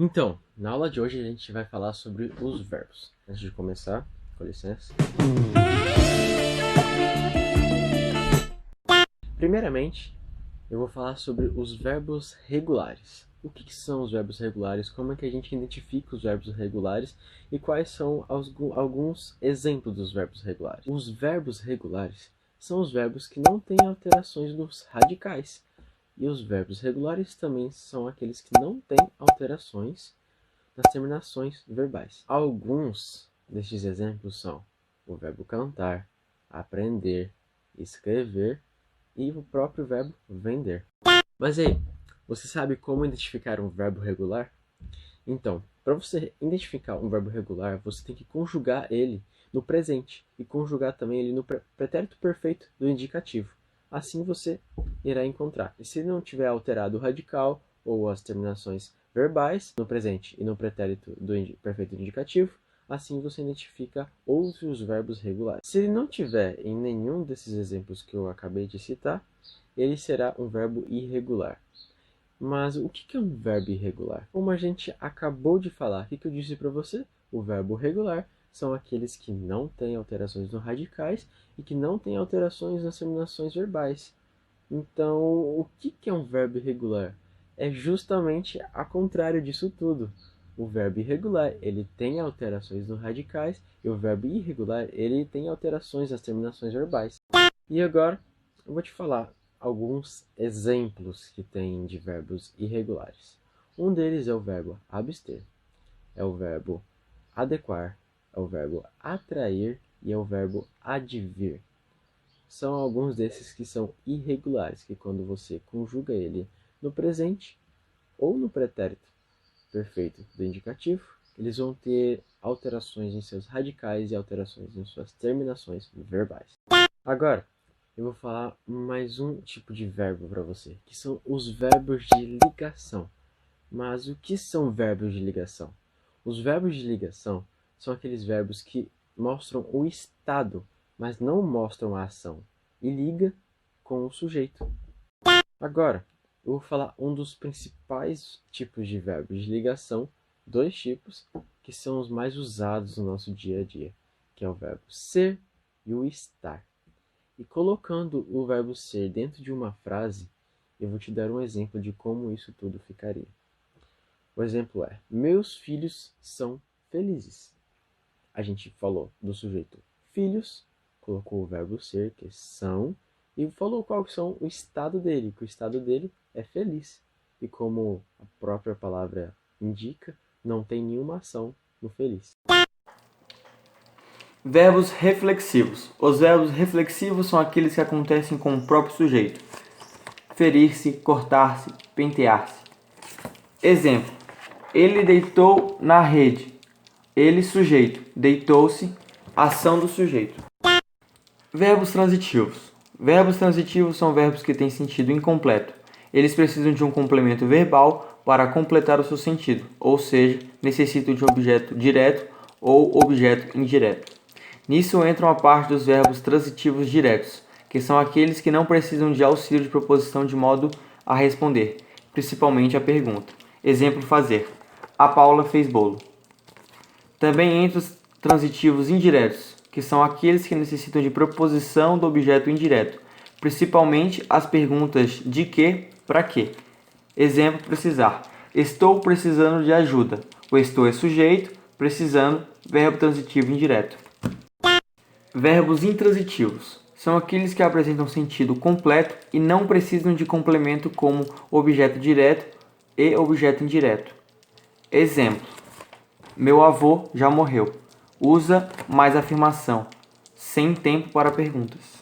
Então, na aula de hoje a gente vai falar sobre os verbos. Antes de começar, com licença. Primeiramente, eu vou falar sobre os verbos regulares. O que são os verbos regulares? Como é que a gente identifica os verbos regulares? E quais são alguns exemplos dos verbos regulares? Os verbos regulares são os verbos que não têm alterações nos radicais. E os verbos regulares também são aqueles que não têm alterações nas terminações verbais. Alguns destes exemplos são o verbo cantar, aprender, escrever e o próprio verbo vender. Mas aí, você sabe como identificar um verbo regular? Então, para você identificar um verbo regular, você tem que conjugar ele no presente e conjugar também ele no pretérito perfeito do indicativo. Assim você irá encontrar. E se ele não tiver alterado o radical ou as terminações verbais no presente e no pretérito do perfeito do indicativo, assim você identifica outros verbos regulares. Se ele não tiver em nenhum desses exemplos que eu acabei de citar, ele será um verbo irregular. Mas o que é um verbo irregular? Como a gente acabou de falar, o que eu disse para você? O verbo regular são aqueles que não têm alterações nos radicais e que não têm alterações nas terminações verbais. Então, o que é um verbo irregular? É justamente ao contrário disso tudo. O verbo irregular, ele tem alterações nos radicais, e o verbo irregular, ele tem alterações nas terminações verbais. E agora, eu vou te falar alguns exemplos que tem de verbos irregulares. Um deles é o verbo abster, é o verbo adequar, é o verbo atrair e é o verbo advir. São alguns desses que são irregulares, que quando você conjuga ele no presente ou no pretérito perfeito do indicativo, eles vão ter alterações em seus radicais e alterações em suas terminações verbais. Agora, eu vou falar mais um tipo de verbo para você, que são os verbos de ligação. Mas o que são verbos de ligação? Os verbos de ligação são aqueles verbos que mostram o estado, mas não mostram a ação, e liga com o sujeito. Agora, eu vou falar um dos principais tipos de verbos de ligação, dois tipos, que são os mais usados no nosso dia a dia, que é o verbo ser e o estar. E colocando o verbo ser dentro de uma frase, eu vou te dar um exemplo de como isso tudo ficaria. O exemplo é: meus filhos são felizes. A gente falou do sujeito filhos, colocou o verbo ser, que são, e falou qual são o estado dele, que o estado dele é feliz. E como a própria palavra indica, não tem nenhuma ação no feliz. Verbos reflexivos. Os verbos reflexivos são aqueles que acontecem com o próprio sujeito. Ferir-se, cortar-se, pentear-se. Exemplo: ele deitou na rede. Ele, sujeito, deitou-se, ação do sujeito. Verbos transitivos. Verbos transitivos são verbos que têm sentido incompleto. Eles precisam de um complemento verbal para completar o seu sentido, ou seja, necessitam de um objeto direto ou objeto indireto. Nisso entram a parte dos verbos transitivos diretos, que são aqueles que não precisam de auxílio de proposição de modo a responder, principalmente a pergunta. Exemplo: fazer. A Paula fez bolo. Também entram os transitivos indiretos, que são aqueles que necessitam de proposição do objeto indireto, principalmente as perguntas de que para quê. Exemplo: precisar. Estou precisando de ajuda. O estou é sujeito, precisando, verbo transitivo indireto. Verbos intransitivos são aqueles que apresentam sentido completo e não precisam de complemento como objeto direto e objeto indireto. Exemplo: meu avô já morreu. Usa mais afirmação, sem tempo para perguntas.